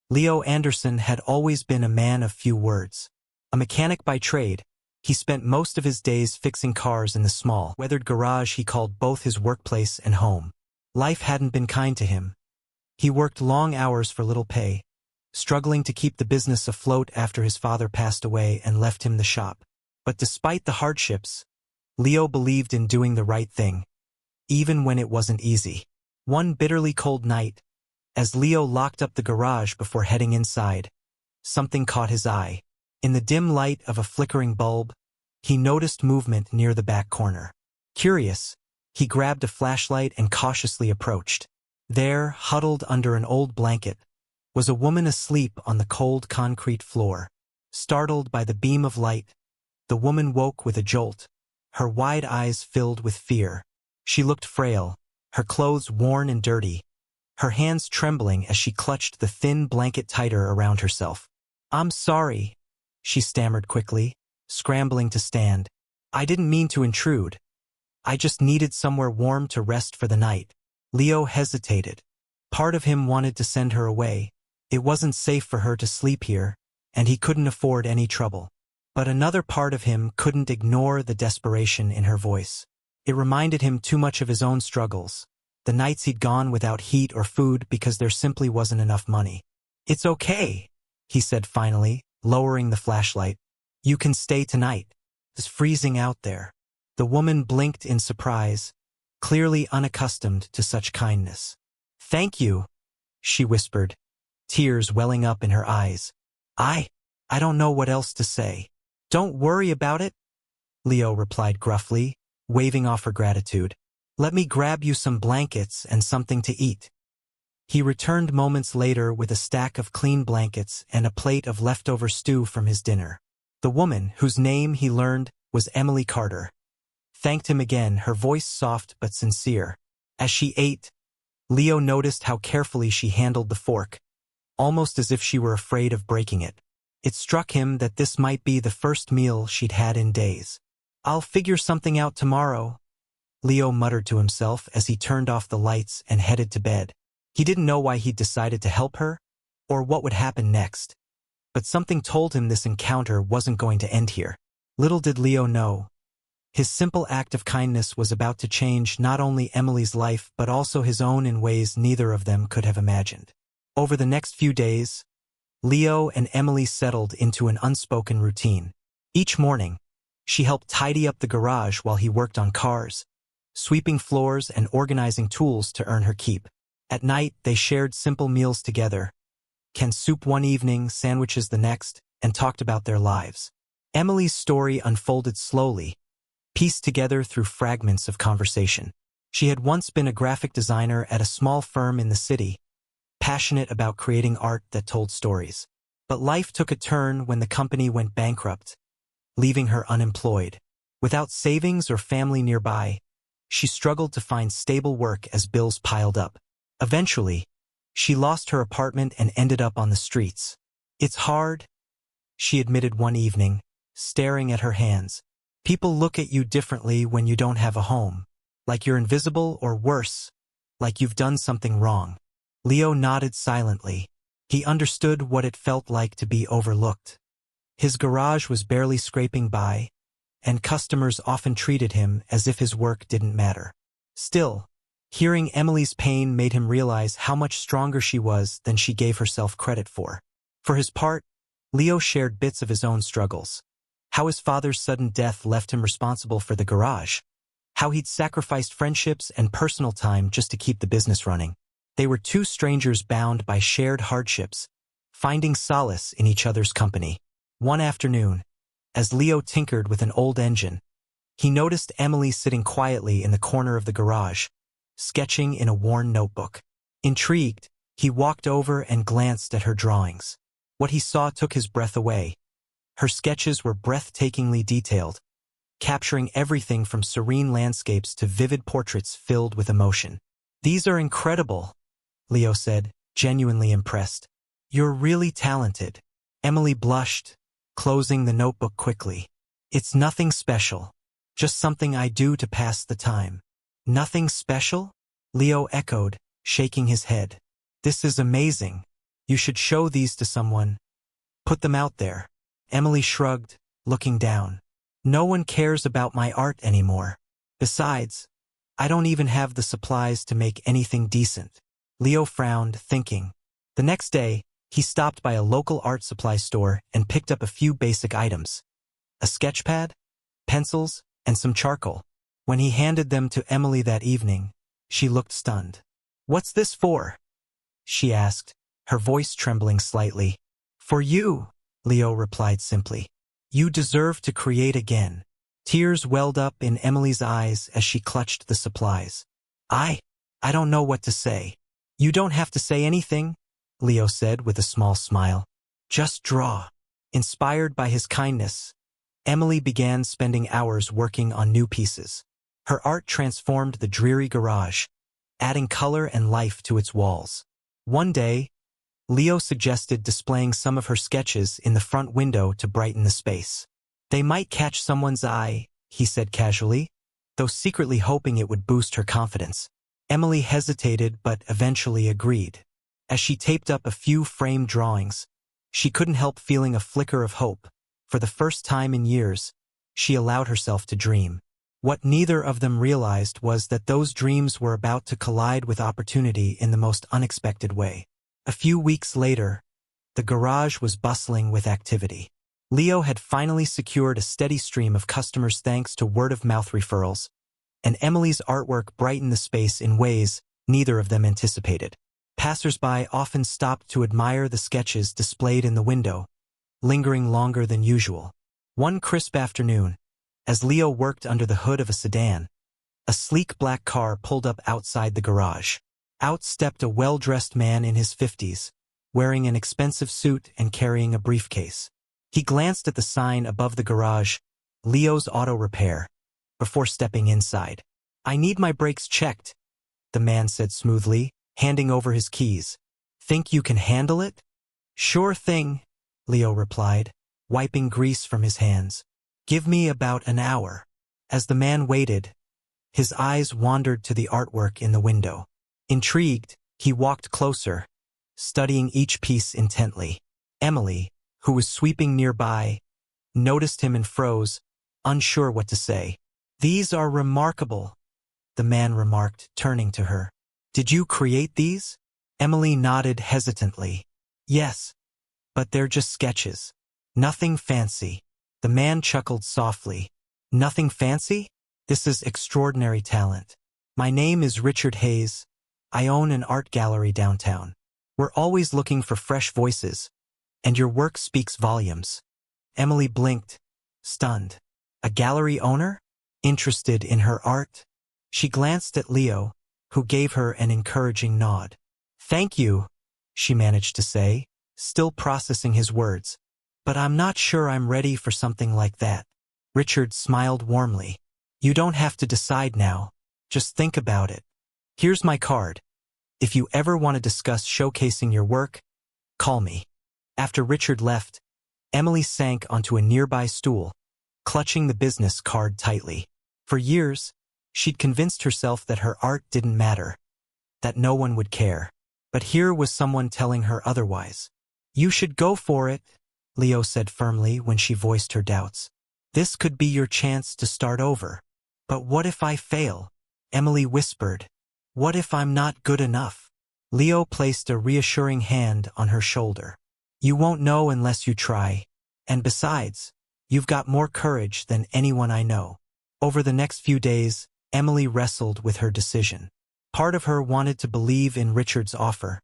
Leo Anderson had always been a man of few words. A mechanic by trade, he spent most of his days fixing cars in the small, weathered garage he called both his workplace and home. Life hadn't been kind to him. He worked long hours for little pay, struggling to keep the business afloat after his father passed away and left him the shop. But despite the hardships, Leo believed in doing the right thing, even when it wasn't easy. One bitterly cold night, as Leo locked up the garage before heading inside, something caught his eye. In the dim light of a flickering bulb, he noticed movement near the back corner. Curious, he grabbed a flashlight and cautiously approached. There, huddled under an old blanket, was a woman asleep on the cold concrete floor. Startled by the beam of light, the woman woke with a jolt, her wide eyes filled with fear. She looked frail, her clothes worn and dirty, her hands trembling as she clutched the thin blanket tighter around herself. "I'm sorry," she stammered quickly, scrambling to stand. "I didn't mean to intrude. I just needed somewhere warm to rest for the night." Leo hesitated. Part of him wanted to send her away. It wasn't safe for her to sleep here, and he couldn't afford any trouble. But another part of him couldn't ignore the desperation in her voice. It reminded him too much of his own struggles, the nights he'd gone without heat or food because there simply wasn't enough money. "It's okay," he said finally, lowering the flashlight. "You can stay tonight. It's freezing out there." The woman blinked in surprise, clearly unaccustomed to such kindness. "Thank you," she whispered, tears welling up in her eyes. I don't know what else to say." "Don't worry about it," Leo replied gruffly, waving off her gratitude. "Let me grab you some blankets and something to eat." He returned moments later with a stack of clean blankets and a plate of leftover stew from his dinner. The woman, whose name he learned was Emily Carter, thanked him again, her voice soft but sincere. As she ate, Leo noticed how carefully she handled the fork, almost as if she were afraid of breaking it. It struck him that this might be the first meal she'd had in days. "I'll figure something out tomorrow," Leo muttered to himself as he turned off the lights and headed to bed. He didn't know why he'd decided to help her, or what would happen next. But something told him this encounter wasn't going to end here. Little did Leo know, his simple act of kindness was about to change not only Emily's life but also his own in ways neither of them could have imagined. Over the next few days, Leo and Emily settled into an unspoken routine. Each morning, she helped tidy up the garage while he worked on cars, sweeping floors and organizing tools to earn her keep. At night, they shared simple meals together, canned soup one evening, sandwiches the next, and talked about their lives. Emily's story unfolded slowly, pieced together through fragments of conversation. She had once been a graphic designer at a small firm in the city, passionate about creating art that told stories. But life took a turn when the company went bankrupt, leaving her unemployed. Without savings or family nearby, she struggled to find stable work as bills piled up. Eventually, she lost her apartment and ended up on the streets. "It's hard," she admitted one evening, staring at her hands. "People look at you differently when you don't have a home, like you're invisible or worse, like you've done something wrong." Leo nodded silently. He understood what it felt like to be overlooked. His garage was barely scraping by, and customers often treated him as if his work didn't matter. Still, hearing Emily's pain made him realize how much stronger she was than she gave herself credit for. For his part, Leo shared bits of his own struggles. How his father's sudden death left him responsible for the garage. How he'd sacrificed friendships and personal time just to keep the business running. They were two strangers bound by shared hardships, finding solace in each other's company. One afternoon, as Leo tinkered with an old engine, he noticed Emily sitting quietly in the corner of the garage, sketching in a worn notebook. Intrigued, he walked over and glanced at her drawings. What he saw took his breath away. Her sketches were breathtakingly detailed, capturing everything from serene landscapes to vivid portraits filled with emotion. "These are incredible," Leo said, genuinely impressed. "You're really talented." Emily blushed, closing the notebook quickly. "It's nothing special, just something I do to pass the time." "Nothing special?" Leo echoed, shaking his head. "This is amazing." You should show these to someone. Put them out there. Emily shrugged, looking down. No one cares about my art anymore. Besides, I don't even have the supplies to make anything decent. Leo frowned, thinking. The next day, he stopped by a local art supply store and picked up a few basic items. A sketchpad, pencils, and some charcoal. When he handed them to Emily that evening, she looked stunned. "What's this for?" she asked, her voice trembling slightly. "For you," Leo replied simply. "You deserve to create again." Tears welled up in Emily's eyes as she clutched the supplies. I don't know what to say." "You don't have to say anything," Leo said with a small smile. "Just draw." Inspired by his kindness, Emily began spending hours working on new pieces. Her art transformed the dreary garage, adding color and life to its walls. One day, Leo suggested displaying some of her sketches in the front window to brighten the space. "They might catch someone's eye," he said casually, though secretly hoping it would boost her confidence. Emily hesitated but eventually agreed. As she taped up a few framed drawings, she couldn't help feeling a flicker of hope. For the first time in years, she allowed herself to dream. What neither of them realized was that those dreams were about to collide with opportunity in the most unexpected way. A few weeks later, the garage was bustling with activity. Leo had finally secured a steady stream of customers thanks to word-of-mouth referrals, and Emily's artwork brightened the space in ways neither of them anticipated. Passers-by often stopped to admire the sketches displayed in the window, lingering longer than usual. One crisp afternoon, as Leo worked under the hood of a sedan, a sleek black car pulled up outside the garage. Out stepped a well-dressed man in his 50s, wearing an expensive suit and carrying a briefcase. He glanced at the sign above the garage, "Leo's Auto Repair," before stepping inside. "I need my brakes checked," the man said smoothly, handing over his keys. "Think you can handle it?" "Sure thing," Leo replied, wiping grease from his hands. "Give me about an hour." As the man waited, his eyes wandered to the artwork in the window. Intrigued, he walked closer, studying each piece intently. Emily, who was sweeping nearby, noticed him and froze, unsure what to say. "These are remarkable," the man remarked, turning to her. "Did you create these?" Emily nodded hesitantly. "Yes, but they're just sketches. Nothing fancy." The man chuckled softly. "Nothing fancy? This is extraordinary talent. My name is Richard Hayes. I own an art gallery downtown. We're always looking for fresh voices, and your work speaks volumes." Emily blinked, stunned. A gallery owner? Interested in her art? She glanced at Leo, who gave her an encouraging nod. "Thank you," she managed to say, still processing his words. "But I'm not sure I'm ready for something like that." Richard smiled warmly. "You don't have to decide now. Just think about it. Here's my card. If you ever want to discuss showcasing your work, call me." After Richard left, Emily sank onto a nearby stool, clutching the business card tightly. For years, she'd convinced herself that her art didn't matter, that no one would care. But here was someone telling her otherwise. "You should go for it," Leo said firmly when she voiced her doubts. "This could be your chance to start over." "But what if I fail?" Emily whispered. "What if I'm not good enough?" Leo placed a reassuring hand on her shoulder. "You won't know unless you try. And besides, you've got more courage than anyone I know." Over the next few days, Emily wrestled with her decision. Part of her wanted to believe in Richard's offer,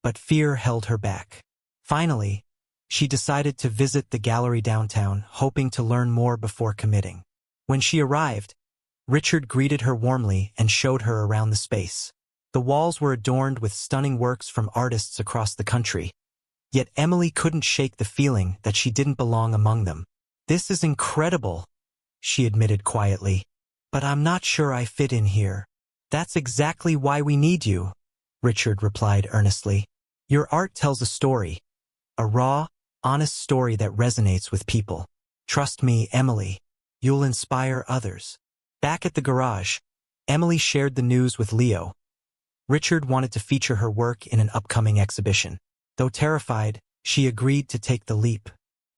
but fear held her back. Finally, she decided to visit the gallery downtown, hoping to learn more before committing. When she arrived, Richard greeted her warmly and showed her around the space. The walls were adorned with stunning works from artists across the country, yet Emily couldn't shake the feeling that she didn't belong among them. "This is incredible," she admitted quietly, "but I'm not sure I fit in here." "That's exactly why we need you," Richard replied earnestly. "Your art tells a story, a raw, honest story that resonates with people. Trust me, Emily, you'll inspire others." Back at the garage, Emily shared the news with Leo. Richard wanted to feature her work in an upcoming exhibition. Though terrified, she agreed to take the leap.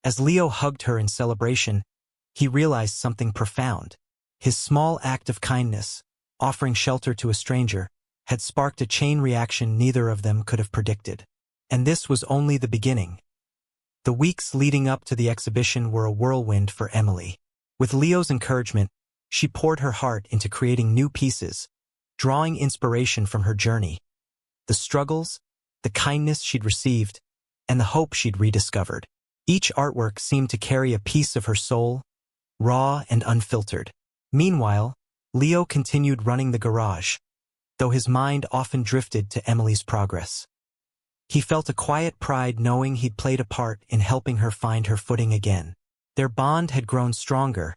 As Leo hugged her in celebration, he realized something profound. His small act of kindness, offering shelter to a stranger, had sparked a chain reaction neither of them could have predicted. And this was only the beginning. The weeks leading up to the exhibition were a whirlwind for Emily. With Leo's encouragement, she poured her heart into creating new pieces, drawing inspiration from her journey, the struggles, the kindness she'd received, and the hope she'd rediscovered. Each artwork seemed to carry a piece of her soul, raw and unfiltered. Meanwhile, Leo continued running the garage, though his mind often drifted to Emily's progress. He felt a quiet pride knowing he'd played a part in helping her find her footing again. Their bond had grown stronger,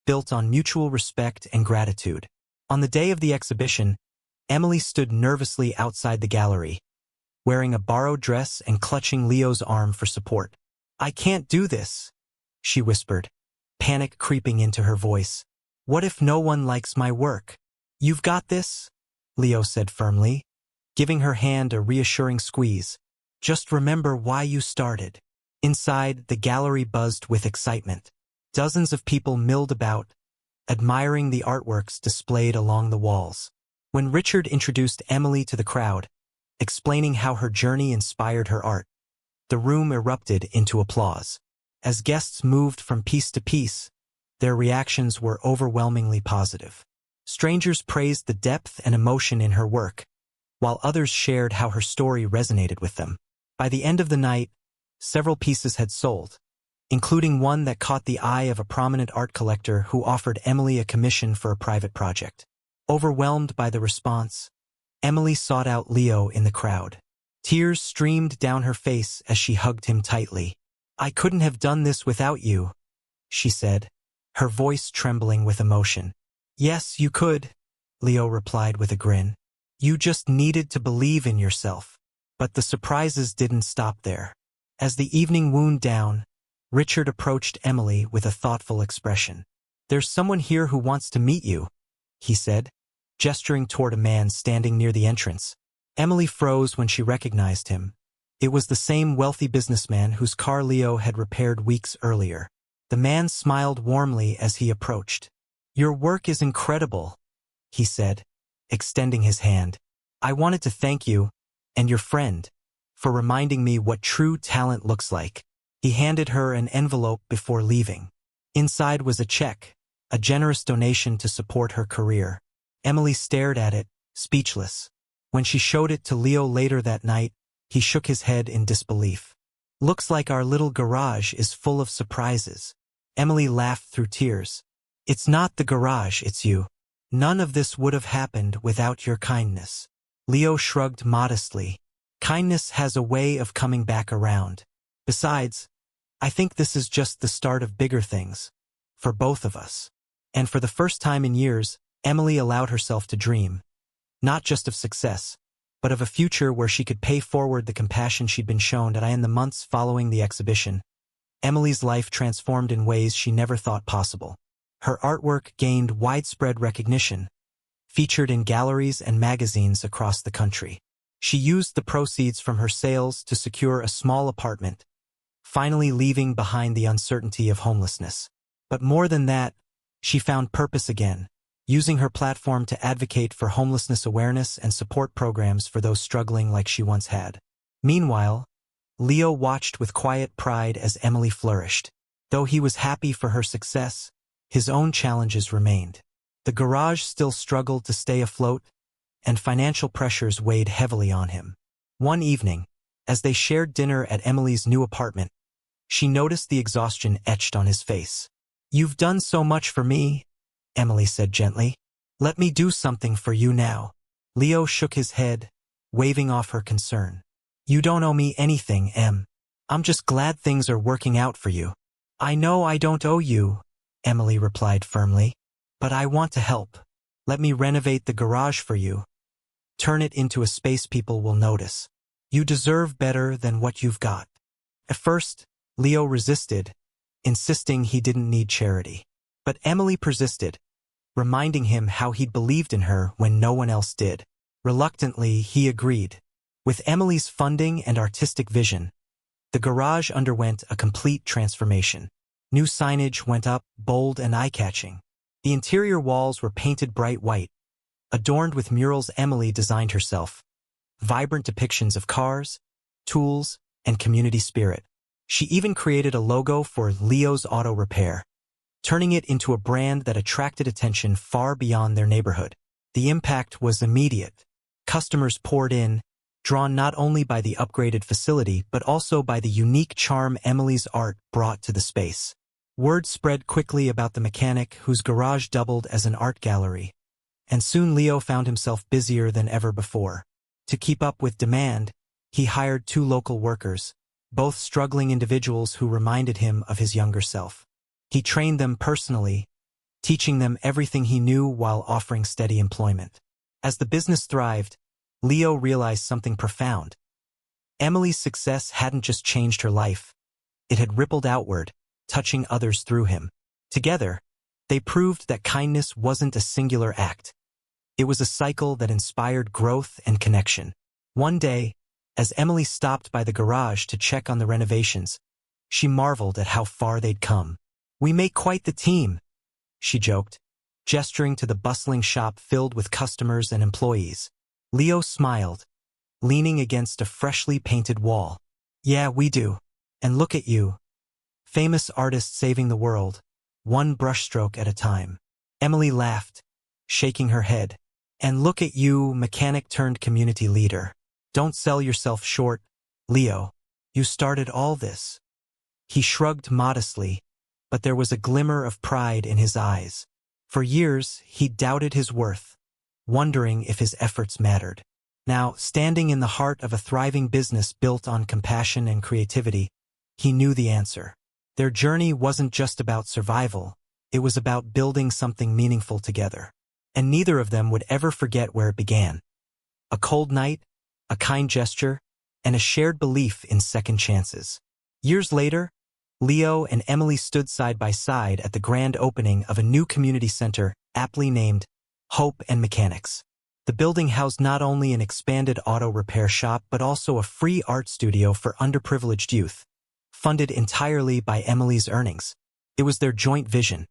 built on mutual respect and gratitude. On the day of the exhibition, Emily stood nervously outside the gallery, wearing a borrowed dress and clutching Leo's arm for support. "I can't do this," she whispered, panic creeping into her voice. "What if no one likes my work?" "You've got this," Leo said firmly, giving her hand a reassuring squeeze. "Just remember why you started." Inside, the gallery buzzed with excitement. Dozens of people milled about, admiring the artworks displayed along the walls. When Richard introduced Emily to the crowd, explaining how her journey inspired her art, the room erupted into applause. As guests moved from piece to piece, their reactions were overwhelmingly positive. Strangers praised the depth and emotion in her work, while others shared how her story resonated with them. By the end of the night, several pieces had sold, including one that caught the eye of a prominent art collector who offered Emily a commission for a private project. Overwhelmed by the response, Emily sought out Leo in the crowd. Tears streamed down her face as she hugged him tightly. "I couldn't have done this without you," she said, her voice trembling with emotion. "Yes, you could," Leo replied with a grin. "You just needed to believe in yourself." But the surprises didn't stop there. As the evening wound down, Richard approached Emily with a thoughtful expression. "There's someone here who wants to meet you," he said, gesturing toward a man standing near the entrance. Emily froze when she recognized him. It was the same wealthy businessman whose car Leo had repaired weeks earlier. The man smiled warmly as he approached. "Your work is incredible," he said, extending his hand. "I wanted to thank you, and your friend, for reminding me what true talent looks like." He handed her an envelope before leaving. Inside was a check, a generous donation to support her career. Emily stared at it, speechless. When she showed it to Leo later that night, he shook his head in disbelief. "Looks like our little garage is full of surprises." Emily laughed through tears. "It's not the garage, it's you. None of this would have happened without your kindness." Leo shrugged modestly. "Kindness has a way of coming back around. Besides, I think this is just the start of bigger things, for both of us." And for the first time in years, Emily allowed herself to dream, not just of success, but of a future where she could pay forward the compassion she'd been shown. In the months following the exhibition, Emily's life transformed in ways she never thought possible. Her artwork gained widespread recognition, featured in galleries and magazines across the country. She used the proceeds from her sales to secure a small apartment, finally leaving behind the uncertainty of homelessness. But more than that, she found purpose again, using her platform to advocate for homelessness awareness and support programs for those struggling like she once had. Meanwhile, Leo watched with quiet pride as Emily flourished. Though he was happy for her success, his own challenges remained. The garage still struggled to stay afloat, and financial pressures weighed heavily on him. One evening, as they shared dinner at Emily's new apartment, she noticed the exhaustion etched on his face. "You've done so much for me," Emily said gently. "Let me do something for you now." Leo shook his head, waving off her concern. "You don't owe me anything, Em. I'm just glad things are working out for you." "I know I don't owe you," Emily replied firmly, "but I want to help. Let me renovate the garage for you. Turn it into a space people will notice. You deserve better than what you've got." At first, Leo resisted, insisting he didn't need charity. But Emily persisted, reminding him how he'd believed in her when no one else did. Reluctantly, he agreed, With Emily's funding and artistic vision, the garage underwent a complete transformation. New signage went up, bold and eye-catching. The interior walls were painted bright white, adorned with murals Emily designed herself, vibrant depictions of cars, tools, and community spirit. She even created a logo for Leo's Auto Repair, turning it into a brand that attracted attention far beyond their neighborhood. The impact was immediate. Customers poured in, drawn not only by the upgraded facility but also by the unique charm Emily's art brought to the space. Word spread quickly about the mechanic, whose garage doubled as an art gallery, and soon Leo found himself busier than ever before. To keep up with demand, he hired 2 local workers, both struggling individuals who reminded him of his younger self. He trained them personally, teaching them everything he knew while offering steady employment. As the business thrived, Leo realized something profound. Emily's success hadn't just changed her life. It had rippled outward, touching others through him. Together, they proved that kindness wasn't a singular act. It was a cycle that inspired growth and connection. One day, as Emily stopped by the garage to check on the renovations, she marveled at how far they'd come. "We make quite the team," she joked, gesturing to the bustling shop filled with customers and employees. Leo smiled, leaning against a freshly painted wall. "Yeah, we do. And look at you. Famous artist saving the world, one brushstroke at a time." Emily laughed, shaking her head. "And look at you, mechanic turned community leader. Don't sell yourself short, Leo. You started all this." He shrugged modestly, but there was a glimmer of pride in his eyes. For years, he doubted his worth, wondering if his efforts mattered. Now, standing in the heart of a thriving business built on compassion and creativity, he knew the answer. Their journey wasn't just about survival, it was about building something meaningful together. And neither of them would ever forget where it began. A cold night, a kind gesture, and a shared belief in second chances. Years later, Leo and Emily stood side by side at the grand opening of a new community center aptly named Hope and Mechanics. The building housed not only an expanded auto repair shop but also a free art studio for underprivileged youth, funded entirely by Emily's earnings. It was their joint vision,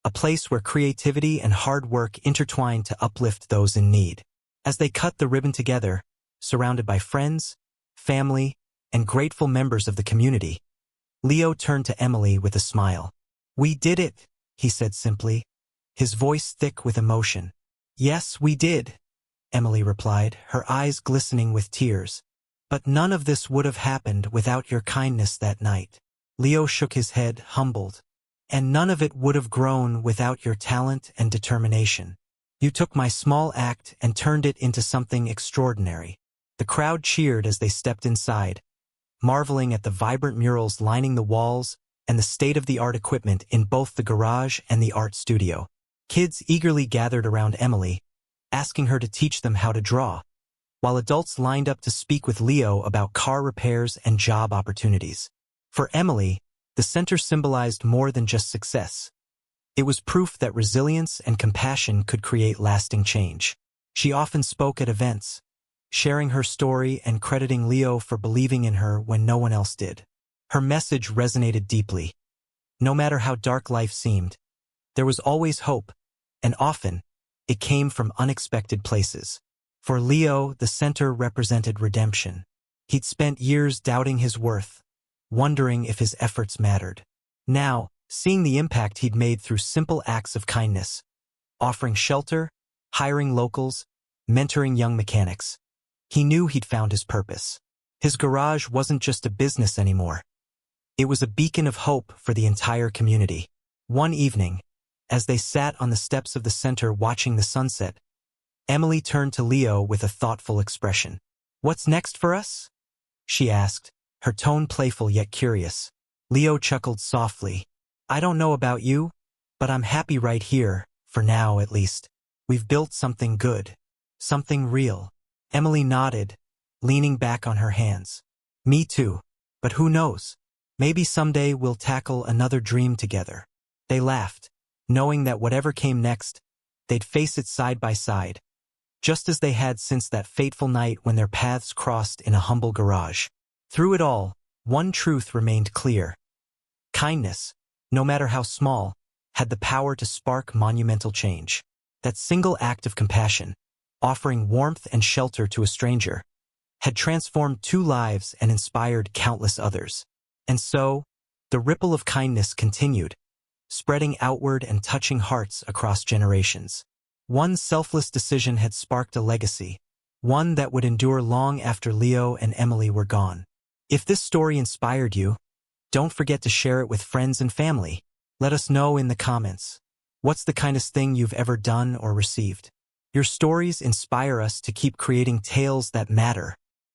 a place where creativity and hard work intertwined to uplift those in need. As they cut the ribbon together, surrounded by friends, family, and grateful members of the community, Leo turned to Emily with a smile. "We did it," he said simply, his voice thick with emotion. "Yes, we did," Emily replied, her eyes glistening with tears. "But none of this would have happened without your kindness that night." Leo shook his head, humbled. "And none of it would have grown without your talent and determination. You took my small act and turned it into something extraordinary." The crowd cheered as they stepped inside, marveling at the vibrant murals lining the walls and the state-of-the-art equipment in both the garage and the art studio. Kids eagerly gathered around Emily, asking her to teach them how to draw, while adults lined up to speak with Leo about car repairs and job opportunities. For Emily, the center symbolized more than just success. It was proof that resilience and compassion could create lasting change. She often spoke at events, sharing her story and crediting Leo for believing in her when no one else did. Her message resonated deeply. No matter how dark life seemed, there was always hope, and often, it came from unexpected places. For Leo, the center represented redemption. He'd spent years doubting his worth, wondering if his efforts mattered. Now, seeing the impact he'd made through simple acts of kindness, offering shelter, hiring locals, mentoring young mechanics, he knew he'd found his purpose. His garage wasn't just a business anymore. It was a beacon of hope for the entire community. One evening, as they sat on the steps of the center watching the sunset, Emily turned to Leo with a thoughtful expression. "What's next for us?" she asked, her tone playful yet curious. Leo chuckled softly. "I don't know about you, but I'm happy right here, for now at least. We've built something good, something real." Emily nodded, leaning back on her hands. "Me too, but who knows? Maybe someday we'll tackle another dream together." They laughed, knowing that whatever came next, they'd face it side by side, just as they had since that fateful night when their paths crossed in a humble garage. Through it all, one truth remained clear. Kindness, no matter how small, had the power to spark monumental change. That single act of compassion, offering warmth and shelter to a stranger, had transformed 2 lives and inspired countless others. And so, the ripple of kindness continued, spreading outward and touching hearts across generations. One selfless decision had sparked a legacy, one that would endure long after Leo and Emily were gone. If this story inspired you, don't forget to share it with friends and family. Let us know in the comments. What's the kindest thing you've ever done or received? Your stories inspire us to keep creating tales that matter,